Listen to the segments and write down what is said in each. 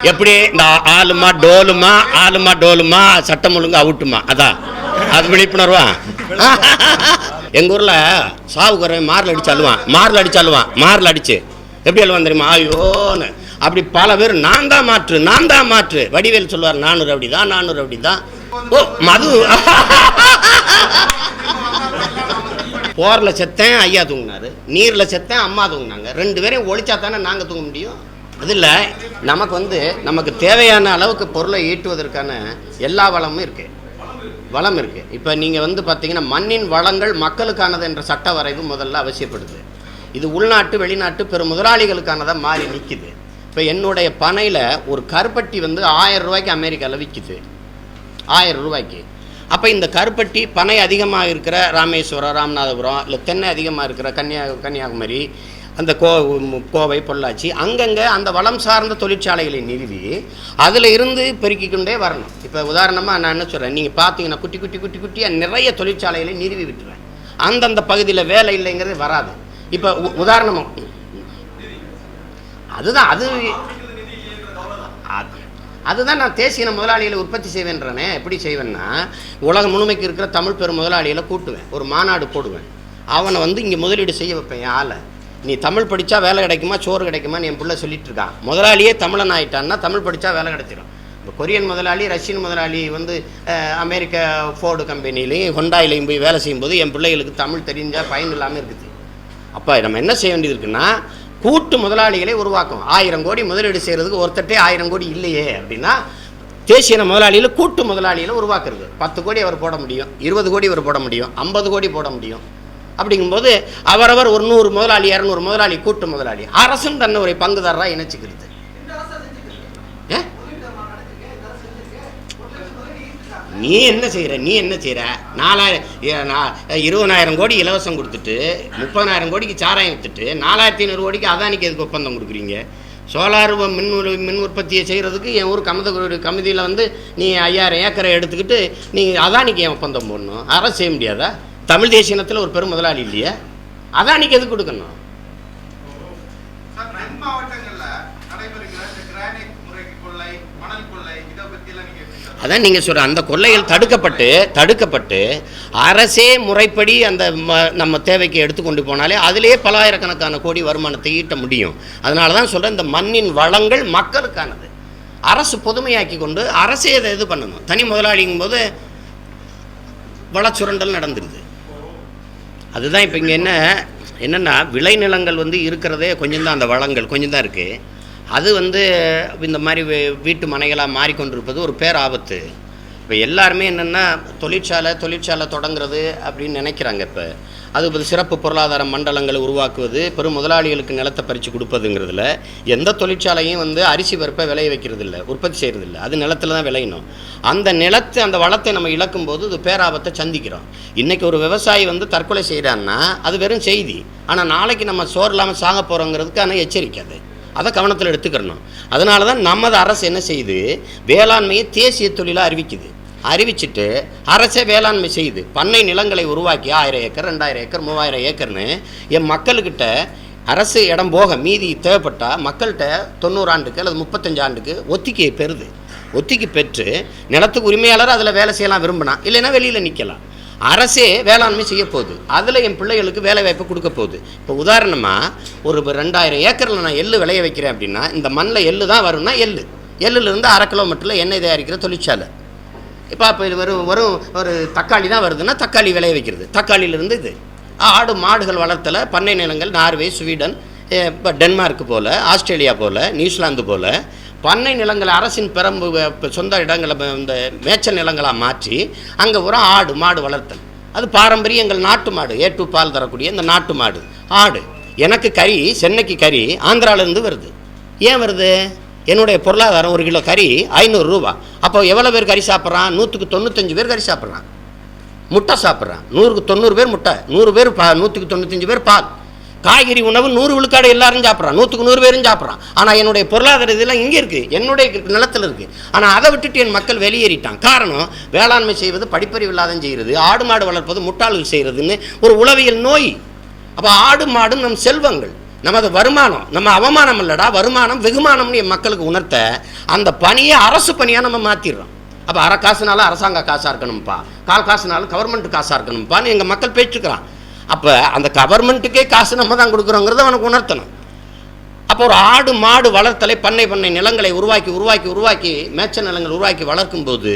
எப்படி இந்த ஆளுமா டோலுமா சட்டம் ஒழுங்கு அவுட்டுமா, அதான் அது விழிப்புணர்வா. எங்க ஊர்ல சாவுக்குறை மாரில் அடிச்சு மாரில் அடிச்சு எப்படி அழுவான் தெரியுமா, ஐயோன்னு. அப்படி பல பேர் நான் தான் மாற்று வடிவேல் சொல்லுவார், 400 அப்படிதான். ஓ மது போர்ல செத்தேன் ஐயா தூங்கினாரு, நீர்ல செத்தேன் அம்மா தூங்கினாங்க. 2 பேரையும் ஒழிச்சா தானே நாங்க தூங்க முடியும். அது இல்லை, நமக்கு தேவையான அளவுக்கு பொருளை ஈட்டுவதற்கான எல்லா வளமும் இருக்கு. இப்போ நீங்கள் பார்த்தீங்கன்னா மண்ணின் வளங்கள் மக்களுக்கானது என்ற சட்ட வரைவு முதல்ல அவசியப்படுது. இது உள்நாட்டு வெளிநாட்டு பெரும் முதலாளிகளுக்கானதாக மாறி நிற்குது. இப்போ என்னுடைய பனையில் ஒரு கருப்பட்டி 1000 ரூபாய்க்கு அமெரிக்காவில் விற்கிது, 1000 ரூபாய்க்கு. அப்போ இந்த கருப்பட்டி பனை அதிகமாக இருக்கிற ராமேஸ்வரம், ராமநாதபுரம், இல்லை தென்னை அதிகமாக இருக்கிற கன்னியாகுமரி, அந்த கோவை, பொள்ளாச்சி, அங்கங்கே அந்த வளம் சார்ந்த தொழிற்சாலைகளை நிறுவி அதில் இருந்து பெருக்கிக்கொண்டே வரணும். இப்போ உதாரணமாக நான் என்ன சொல்கிறேன், நீங்கள் பார்த்தீங்கன்னா குட்டியாக நிறைய தொழிற்சாலைகளை நிறுவி விட்டுருவேன். அந்தந்த பகுதியில் வேலை இல்லைங்கிறது வராது. இப்போ உதாரணமாக அதுதான் நான் தேசிய முதலாளிகளை உற்பத்தி செய்வேன்றனே. எப்படி செய்வேன்னா, உலகம் முழுமைக்கு இருக்கிற தமிழ் பெரும் முதலாளிகளை கூட்டுவேன், ஒரு மாநாடு போடுவேன். அவனை இங்கே முதலீடு செய்ய வைப்பேன். என் ஆளை, நீ தமிழ் படித்தா வேலை கிடைக்குமா, சோறு கிடைக்குமான்னு என் பிள்ளை சொல்லிட்டு இருக்கான். முதலாளியே தமிழன் ஆகிட்டான்னா தமிழ் படித்தா வேலை கிடைச்சிடும். இப்போ கொரியன் முதலாளி, ரஷ்யன் முதலாளி அமெரிக்க ஃபோர்டு கம்பெனிலையும் ஹொண்டாயிலையும் போய் வேலை செய்யும்போது என் பிள்ளைகளுக்கு தமிழ் தெரிஞ்சால் பயன் இல்லாமல் இருக்குது. அப்போ நம்ம என்ன செய்ய வேண்டியது இருக்குன்னா, கூட்டு முதலாளிகளை உருவாக்கும். 1000 கோடி முதலீடு செய்கிறதுக்கு ஒருத்தட்டே 1000 கோடி இல்லையே அப்படின்னா, தேசிய முதலாளியில் கூட்டு முதலாளிகளை உருவாக்குறது. 10 கோடி அவர் போட முடியும், 20 கோடி அவர் போட முடியும், 50 கோடி போட முடியும். அப்படிங்கும்போது அவரவர் 100 முதலாளி, 200 முதலாளி, கூட்டு முதலாளி, அரசும் தன்னை ஒரு பங்குதாரராக இணைச்சிக்கிறது. நீ என்ன செய்கிற 20,000 கோடி இலவசம் கொடுத்துட்டு 30,000 கோடிக்கு சாராயம் விற்றுட்டு 4,500 கோடிக்கு அதானிக்கு எதுக்கு ஒப்பந்தம் கொடுக்குறீங்க? சோலார் மின் உற்பத்தியை செய்கிறதுக்கு என் ஊர் கமிதியில் நீ 5000 ஏக்கரை எடுத்துக்கிட்டு நீங்கள் அதானிக்கு என் ஒப்பந்தம் போடணும். அரசு செய்ய முடியாதா? தமிழ் தேசியத்தில் ஒரு பெரும் முதலாளி இல்லையா? அதானிக்கு எதுக்கு கொடுக்கணும்? அதான் நீங்கள் சொல்கிற அந்த கொள்ளைகள் தடுக்கப்பட்டு அரசே முறைப்படி அந்த நம்ம தேவைக்கு எடுத்துக்கொண்டு போனாலே அதிலே பல ஆயிரக்கணக்கான கோடி வருமானத்தை ஈட்ட முடியும். அதனால தான் சொல்கிறேன், இந்த மண்ணின் வளங்கள் மக்களுக்கானது. அரசு பொதுமையாக்கி கொண்டு அரசே இதை இது பண்ணணும். தனி முதலாளிங்கும் போது வளச்சுரண்டல் நடந்துருது. அதுதான் இப்போ இங்கே என்னென்னா விளைநிலங்கள் இருக்கிறதே கொஞ்சம் தான், அந்த வளங்கள் கொஞ்சம் தான் இருக்குது. அது இந்த மாதிரி வீட்டு மனைகளாக மாறிக்கொண்டிருப்பது ஒரு பேராபத்து. இப்போ எல்லாருமே என்னென்னா தொழிற்சாலை தொடங்குறது அப்படின்னு நினைக்கிறாங்க. இப்போ அது சிறப்பு பொருளாதார மண்டலங்களை உருவாக்குவது, பெரும் முதலாளிகளுக்கு நிலத்தை பறித்து கொடுப்பதுங்கிறதுல எந்த தொழிற்சாலையும் அரிசி பருப்பை விளைய வைக்கிறது இல்லை, உற்பத்தி செய்கிறது இல்லை. அது நிலத்தில் தான் விளையணும். அந்த வளத்தை நம்ம இழக்கும் போது இது பேராபத்தை சந்திக்கிறோம். இன்றைக்கி ஒரு விவசாயி தற்கொலை செய்கிறான்னா அது வெறும் செய்தி. ஆனால் நாளைக்கு நம்ம சோறு இல்லாமல் சாக போகிறோங்கிறதுக்கான எச்சரிக்கை. அதை கவனத்தில் எடுத்துக்கிறணும். அதனால தான் நமது அரசு என்ன செய்யுது, வேளாண்மையை தேசிய தொழிலாக அறிவிச்சுட்டு அரசே வேளாண்மை செய்யுது. பண்ணை நிலங்களை உருவாக்கி 1000 ஏக்கர், 2000 ஏக்கர், 3000 ஏக்கர்னு என் மக்கள்கிட்ட அரசு இடம் போக மீதி தேவைப்பட்டால் மக்கள்கிட்ட 90 ஆண்டுக்கு அல்லது 35 ஆண்டுக்கு ஒத்திக்கை பெற்று நிலத்துக்கு உரிமையாளர் அதில் வேலை செய்யலாம் விரும்பினா, இல்லைன்னா வெளியில் நிற்கலாம். அரசே வேளாண்மை செய்ய போகுது, அதில் என் பிள்ளைகளுக்கு வேலை வாய்ப்பு கொடுக்க போகுது. இப்போ உதாரணமாக ஒரு 2000 ஏக்கரில் நான் எள்ளு விளைய வைக்கிறேன் அப்படின்னா, இந்த மண்ணில் எள்ளு தான் வரும்னா எள்ளுலேருந்து 1/2 கிலோமீட்டரில் எண்ணெய் தயாரிக்கிற தொழிற்சாலை. இப்போ இது வரும் ஒரு தக்காளி தான் வருதுன்னா தக்காளி விளைய வைக்கிறது. தக்காளியிலிருந்து இது ஆடு மாடுகள் வளர்த்தலை, பண்ணை நிலங்கள் நார்வே, ஸ்வீடன், இப்போ டென்மார்க் போல், ஆஸ்திரேலியா போல், நியூசிலாந்து போல் பண்ணை நிலங்களை அரசின் சொந்த இடங்களை இந்த மேய்ச்சல் நிலங்களாக மாற்றி அங்கே ஒரு ஆடு மாடு வளர்த்தல். அது பாரம்பரிய எங்கள் நாட்டு மாடு, A2 பால் தரக்கூடிய இந்த நாட்டு மாடு ஆடு. எனக்கு கறி, சென்னைக்கு கறி ஆந்திராவிலேருந்து வருது. ஏன் வருது? என்னுடைய பொருளாதாரம் 1 கிலோ கறி 500 ரூபா. அப்போ எவ்வளோ பேர் கறி சாப்பிட்றான்? 100க்கு 95 பேர் கறி சாப்பிட்றான். முட்டை சாப்பிட்றான், 100க்கு 90 பேர் முட்டை, 100 பேர் 100க்கு 95 பேர் பால். காய்கறி உணவு 100 விழுக்காடு எல்லாரும் சாப்பிட்றான், 100க்கு 100 பேரும் சாப்பிட்றான். ஆனால் என்னுடைய பொருளாதார இதெல்லாம் இங்கே இருக்குது, என்னுடைய நிலத்தில் இருக்குது. ஆனால் அதை விட்டுட்டு என் மக்கள் வெளியேறிட்டான். காரணம், வேளாண்மை செய்வது படிப்பறிவு இல்லாத செய்கிறது, ஆடு மாடு வளர்ப்பது முட்டாள்கள் செய்கிறதுன்னு ஒரு உளவியல் நோய். அப்போ ஆடு மாடும் நம் செல்வங்கள். நமது வருமானம் நம்ம அவமானம் இல்லடா, வருமானம் வெகுமானம்னு என் மக்களுக்கு உணர்த்த அந்த பணியை அரசு பணியாக நம்ம மாற்றிடுறோம். அப்போ அரை காசுனாலும் அரசாங்க காசாக இருக்கணும்ப்பா, கால் காசுனாலும் கவர்மெண்ட் காசாக இருக்கணும்ப்பான்னு எங்கள் மக்கள் பேச்சுக்கிறான். அப்போ அந்த கவர்மெண்ட்டுக்கே காசு நம்ம தான் கொடுக்குறோங்கிறத அவனுக்கு உணர்த்தணும். அப்போ ஒரு ஆடு மாடு வளர்த்தலை பண்ணை நிலங்களை உருவாக்கி மேய்ச்ச நிலங்கள் உருவாக்கி வளர்க்கும்போது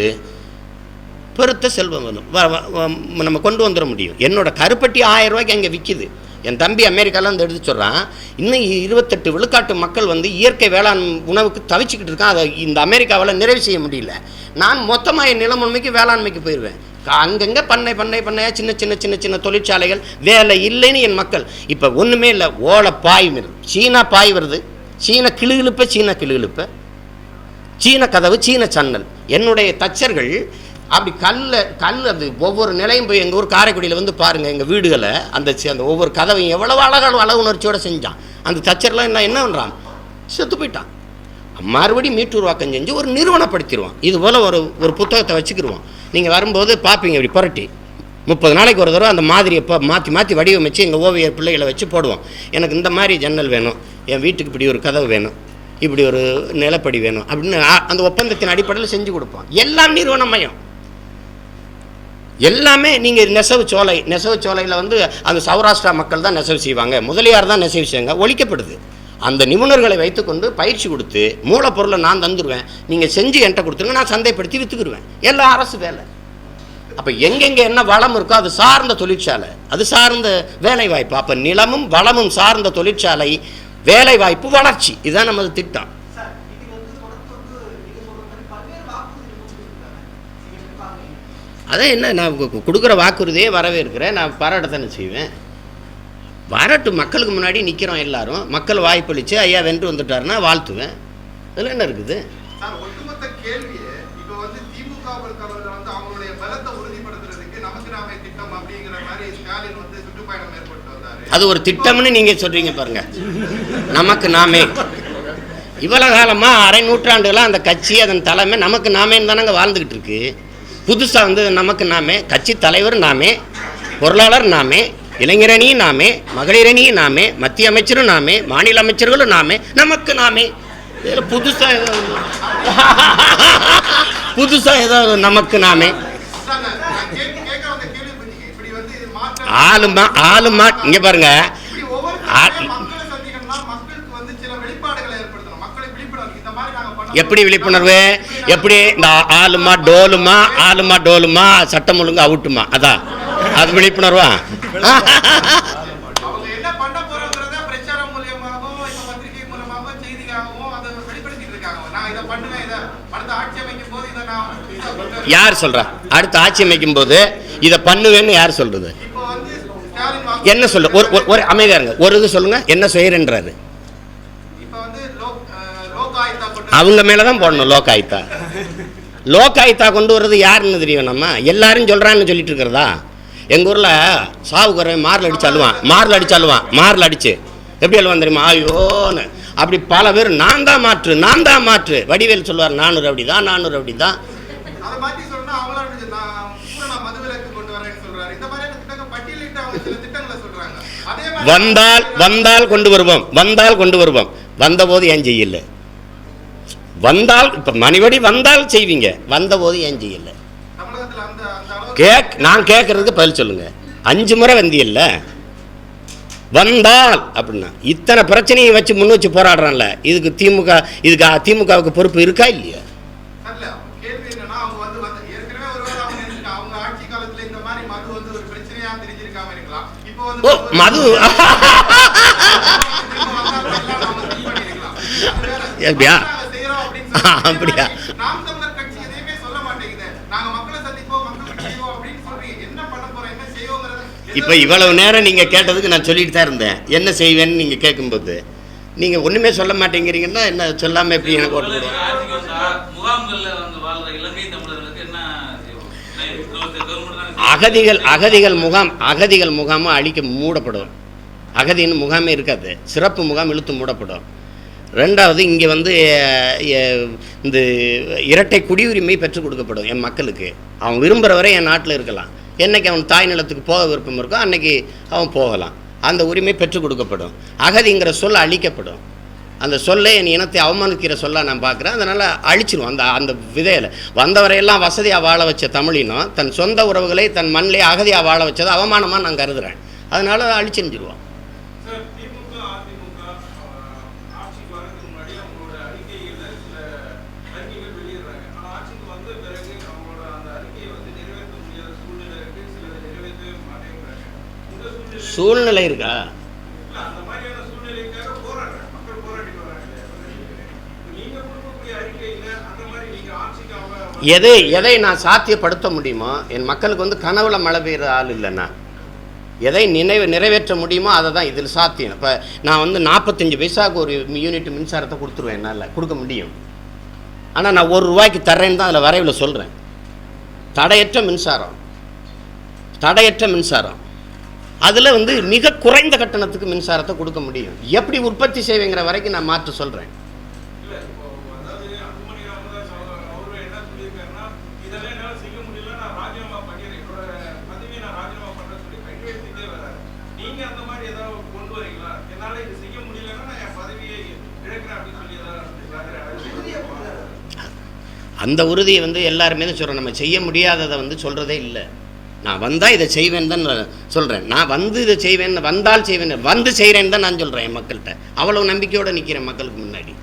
பெருத்த செல்வம் நம்ம கொண்டு வந்துட முடியும். என்னோட கருப்பட்டி 1000 ரூபாய்க்கு அங்கே விற்கிது. என் தம்பி அமெரிக்காவில் வந்து எடுத்து சொல்கிறான், இன்னும் 28 விழுக்காட்டு மக்கள் வந்து இயற்கை வேளாண் உணவுக்கு தவிச்சிக்கிட்டு இருக்கான். அதை இந்த அமெரிக்காவில் நிறைவு செய்ய முடியல. நான் மொத்தமாக என் நிலமுண்மைக்கு வேளாண்மைக்கு போயிடுவேன். அங்கங்கே பண்ணையாக சின்ன தொழிற்சாலைகள், வேலை இல்லைன்னு என் மக்கள். இப்போ ஒன்றுமே இல்லை, ஓலை பாய் வருது, சீனா பாய் வருது, சீன கிளுகிழுப்ப, சீன கதவு, சீன சன்னல். என்னுடைய தச்சர்கள் அப்படி கல் அந்த ஒவ்வொரு நிலையும் போய் எங்கள் ஊர் காரைக்குடியில் வந்து பாருங்கள், எங்கள் வீடுகளை அந்த ஒவ்வொரு கதவையும் எவ்வளவு அழகு உணர்ச்சியோடு செஞ்சான். அந்த தச்சர்லாம் என்ன பண்ணுறான், செத்து போயிட்டான். மறுபடியும் மீட்டுருவாக்கம் செஞ்சு ஒரு நிறுவனப்படுத்திடுவான். இது போல் ஒரு புத்தகத்தை வச்சுக்கிடுவோம். நீங்கள் வரும்போது பார்ப்பீங்க, இப்படி புரட்டி 30 நாளைக்கு ஒரு தடவை அந்த மாதிரியை மாற்றி வடிவமைச்சு எங்கள் ஓவியர் பிள்ளைகளை வச்சு போடுவோம். எனக்கு இந்த மாதிரி ஜன்னல் வேணும், என் வீட்டுக்கு இப்படி ஒரு கதவு வேணும், இப்படி ஒரு நிலப்படி வேணும் அப்படின்னு அந்த ஒப்பந்தத்தின் அடிப்படையில் செஞ்சு கொடுப்போம். எல்லாம் நிறுவனமயம். எல்லாமே நீங்கள் நெசவு சோலையில் வந்து அந்த சௌராஷ்டிரா மக்கள் தான் நெசவு செய்வாங்க, முதலியார் தான் நெசவு செய்வாங்க, ஒழிக்கப்படுது. அந்த நிபுணர்களை வைத்துக்கொண்டு பயிற்சி கொடுத்து மூலப்பொருளை நான் தந்துடுவேன், நீங்கள் செஞ்சு என்கிட்ட கொடுத்துருங்க, நான் சந்தைப்படுத்தி விற்றுக்குருவேன். எல்லாம் அரசு வேலை. அப்போ எங்கெங்கே என்ன வளம் இருக்கோ அது சார்ந்த தொழிற்சாலை, அது சார்ந்த வேலை வாய்ப்பு. அப்போ நிலமும் வளமும் சார்ந்த தொழிற்சாலை, வேலை வாய்ப்பு, வளர்ச்சி, இதுதான் நமது திட்டம். அதான் என்ன, நான் கொடுக்குற வாக்குறுதியே வரவேற்கிறேன், நான் பாராட்டத்தானே செய்வேன். பாராட்டு மக்களுக்கு முன்னாடி நிற்கிறோம் எல்லாரும், மக்கள் வாய்ப்பளித்து ஐயா வென்று வந்துட்டாருன்னா வாழ்த்துவேன். அதில் என்ன இருக்குது? அது ஒரு திட்டம்னு நீங்கள் சொல்கிறீங்க பாருங்க. நமக்கு நாமே இவ்வளவு காலமாக அரை நூற்றாண்டுகளாக அந்த கட்சி அதன் தலைமை நமக்கு நாமேன்னு தானங்க வாழ்ந்துக்கிட்டு இருக்கு. புதுசாக வந்து நமக்கு நாமே, கட்சி தலைவர் நாமே, பொருளாளர் நாமே, இளைஞரணி நாமே, மகளிரணி நாமே, மத்திய அமைச்சரும் நாமே, மாநில அமைச்சர்களும் நாமே, நமக்கு நாமே. இதில் புதுசாக ஏதோ நமக்கு நாமே. ஆளுமா இங்க பாருங்க, எப்படி விழிப்புணர்வு, எப்படி இந்த ஆளுமா டோலுமா சட்டம் ஒழுங்கு அவுட்டுமா, அதான் அது விழிப்புணர்வா? யார் சொல்றா? அடுத்த ஆட்சி அமைக்கும் போது இதை பண்ணுவேன்னு யார் சொல்றது? என்ன சொல்ற? ஒரு அமைதியா இருங்க, ஒரு இது சொல்லுங்க, என்ன செய்யறன்றாரு? அவங்க மேலதான் போடணும் லோகாயுத்தா கொண்டு வர்றது யாருன்னு தெரியும். நம்ம எல்லாரும் சொல்றான்னு சொல்லிட்டு இருக்கிறதா? எங்க ஊர்ல சாவுக்குறை மாரில் அடிச்சு எப்படி அழுவான் தெரியுமா? ஐயோன்னு அப்படி பல பேர் நான் தான் மாற்று வடிவேல் சொல்லுவார், 400 அப்படிதான். வந்தால் கொண்டு வருவோம். வந்தபோது ஏன் செய்யல? வந்தால் இப்ப மணிவடி வந்தால் செய்வீங்க, வந்தபோது ஏன் செய்யல? நான் கேட்கறதுக்கு பதில் சொல்லுங்க. 5 முறை வந்தியல்ல, வந்தால் அப்படின்னா இத்தனை பிரச்சனையை வச்சு முன் வச்சு போராடுறான்ல, இதுக்கு திமுகவுக்கு பொறுப்பு இருக்கா இல்லையா? மது அப்படியா? இப்ப இவ்வளவு நேரம் நீங்க கேட்டதுக்கு நான் சொல்லிட்டு தான் இருந்தேன், என்ன செய்வேன்னு நீங்க கேட்கும்போது நீங்க ஒண்ணுமே சொல்ல மாட்டேங்கிறீங்கன்னா என்ன சொல்லாம எப்படி எனக்கு ஓட்டு போடுவோம்? அகதிகள் முகாமும் அழிக்க மூடப்படும். அகதின்னு முகாமே இருக்காது, சிறப்பு முகாம் இழுத்து மூடப்படும். ரெண்டாவது, இங்கே வந்து இந்த இரட்டை குடியுரிமை பெற்றுக் கொடுக்கப்படும் என் மக்களுக்கு. அவன் விரும்புகிற வரை என் நாட்டில் இருக்கலாம். என்றைக்கு அவன் தாய் நிலத்துக்கு போக விருப்பம் இருக்கோ அன்னைக்கு அவன் போகலாம். அந்த உரிமை பெற்றுக் கொடுக்கப்படும். அகதிங்கிற சொல் அழிக்கப்படும். அந்த சொல்லை என் இனத்தை அவமானிக்கிற சொல்ல நான் பார்க்குறேன். அதனால் அழிச்சிரும். அந்த விதையில் வந்தவரையெல்லாம் வசதியாக வாழ வச்ச தமிழினம் தன் சொந்த உறவுகளை தன் மண்ணிலே அகதியாக வாழ வச்சதை அவமானமாக நான் கருதுகிறேன். அதனால் அழிச்சிருந்துருவோம். சூழ்நிலை இருக்கா? எதை நான் சாத்தியப்படுத்த முடியுமோ, என் மக்களுக்கு வந்து கனவுல மழை பெய்கிற ஆள் இல்லைண்ணா. எதை நிறைவேற்ற முடியுமோ அதை தான் இதில் சாத்தியம். இப்போ நான் வந்து 45 பைசாவுக்கு ஒரு யூனிட் மின்சாரத்தை கொடுத்துருவேன். என்னால் கொடுக்க முடியும். ஆனால் நான் ₹1 தர்றேன்னு தான் அதில் வரைவில் சொல்கிறேன். தடையற்ற மின்சாரம் அதில் வந்து மிக குறைந்த கட்டணத்துக்கு மின்சாரத்தை கொடுக்க முடியும். எப்படி உற்பத்தி செய்வேங்கிற வரைக்கும் நான் மாற்ற சொல்கிறேன். அந்த உறுதியை வந்து எல்லாருமே தான் சொல்கிறேன். நம்ம செய்ய முடியாததை வந்து சொல்கிறதே இல்லை. நான் வந்தால் இதை செய்வேன் தான் சொல்கிறேன். நான் வந்து இதை செய்வேன், வந்தால் செய்வேன், வந்து செய்கிறேன்னு தான் நான் சொல்கிறேன் என் மக்கள்கிட்ட. அவ்வளோ நம்பிக்கையோடு நிற்கிறேன் மக்களுக்கு முன்னாடி.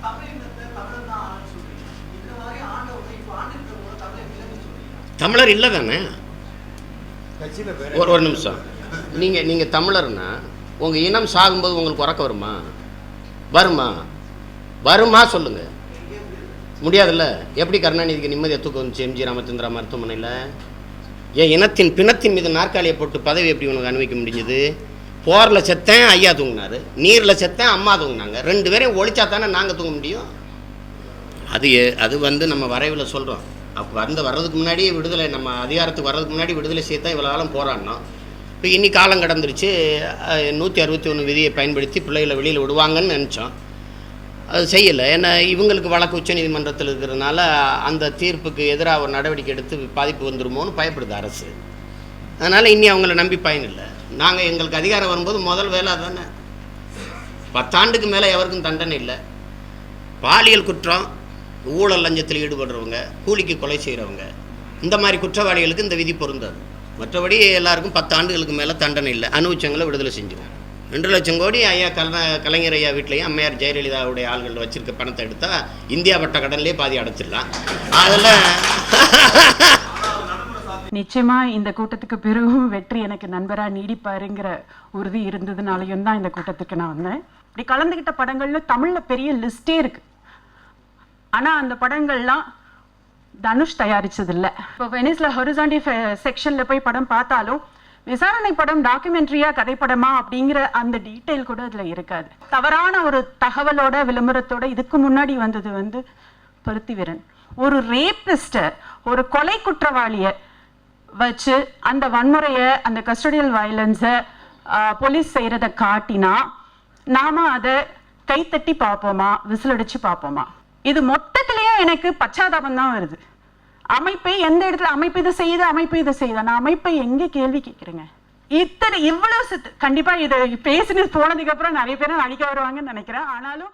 தமிழர் இல்லை தானே? ஒரு நிமிஷம். நீங்கள் தமிழர்னா உங்கள் இனம் சாகும்போது உங்களுக்கு உறக்க வருமா சொல்லுங்கள். முடியாதுல்ல. எப்படி கருணாநிதிக்கு நிம்மதியை தூக்கம் வந்துச்சு எம்ஜி ராமச்சந்திரா மருத்துவமனையில்? என் இனத்தின் பிணத்தின் மீது நாற்காலியை போட்டு பதவி எப்படி உனக்கு அனுபவிக்க முடிஞ்சது? போரில் செத்தேன் ஐயா தூங்கினார், நீரில் செத்தேன் அம்மா தூங்கினாங்க. 2 பேரையும் ஒழிச்சா தானே நாங்கள் தூங்க முடியும். அது வந்து நம்ம வரைவில் சொல்கிறோம். அப்போ வர்றதுக்கு முன்னாடி விடுதலை, நம்ம அதிகாரத்துக்கு வர்றதுக்கு முன்னாடி விடுதலை சேர்த்தா இவ்வளோ காலம் போராடினோம். இப்போ இன்னி காலம் கடந்துருச்சு. 161 விதியை பயன்படுத்தி பிள்ளைகளை வெளியில் விடுவாங்கன்னு நினச்சோம். அது செய்யலை. ஏன்னா இவங்களுக்கு வழக்கு உச்ச நீதிமன்றத்தில் இருக்கிறதுனால அந்த தீர்ப்புக்கு எதிராக ஒரு நடவடிக்கை எடுத்து பாதிப்பு வந்துருமோன்னு பயப்படுது அரசு. அதனால் இன்னி அவங்கள நம்பி பயனில்லை. நாங்கள் எங்களுக்கு அதிகாரம் வரும்போது முதல் வேலை தானே. 10 ஆண்டுக்கு மேலே எவருக்கும் தண்டனை இல்லை. பாலியல் குற்றம், ஊழல் லஞ்சத்தில் ஈடுபடுறவங்க, கூலிக்கு கொலை செய்கிறவங்க, இந்த மாதிரி குற்றவாளிகளுக்கு இந்த விதி பொருந்தாது. மற்றபடி எல்லாருக்கும் 10 ஆண்டுகளுக்கு மேலே தண்டனை இல்லை. அனுபவிச்சவங்களை விடுதலை செஞ்சுருவோம். 2 லட்சம் கோடி ஐயா கலைஞர் ஐயா வீட்லையும் அம்மையார் ஜெயலலிதாவுடைய ஆள்கள் வச்சிருக்க பணத்தை எடுத்தால் இந்தியா பட்ட கடன்லேயே பாதி அடைச்சிடலாம். அதில் நிச்சயமா இந்த கூட்டத்துக்கு பிறகும் வெற்றி எனக்கு நண்பராக நீடிப்பாருங்கிற உறுதி இருந்ததுனாலையும் தான் இந்த கூட்டத்துக்கு நான் வந்தேன். இப்படி கலந்துக்கிட்ட படங்கள்ல தமிழில் பெரிய லிஸ்டே இருக்கு. ஆனால் அந்த படங்கள்லாம் தனுஷ் தயாரிச்சதில்லை. இப்போ வெனிஸில் ஹொரிசாண்டி செக்ஷனில் போய் படம் பார்த்தாலும் விசாரணை படம் டாக்குமெண்ட்ரியா கதைப்படமா அப்படிங்கிற அந்த டீட்டெயில் கூட அதில் இருக்காது. தவறான ஒரு தகவலோட விளம்பரத்தோட இதுக்கு முன்னாடி வந்தது வந்து பருத்திவீரன். ஒரு ரேபிஸ்ட, ஒரு கொலை குற்றவாளியை வச்சு அந்த வன்முறையை, அந்த கஸ்டடியல் வயலன்ஸை போலீஸ் செய்கிறத காட்டினா நாம அதை கைத்தட்டி பார்ப்போமா, விசிலடிச்சு பார்ப்போமா? இது மொத்தத்திலேயே எனக்கு பச்சாதாபம் தான் வருது. அமைப்பை எந்த இடத்துல அமைப்பு இதை செய்யுது, அமைப்பு இதை செய்யுது. நான் அமைப்பை எங்கே கேள்வி கேட்குறேங்க? இவ்வளவு கண்டிப்பா இதை பேசினது போனதுக்கு அப்புறம் நிறைய பேரும் அழிக்க வருவாங்கன்னு நினைக்கிறேன். ஆனாலும்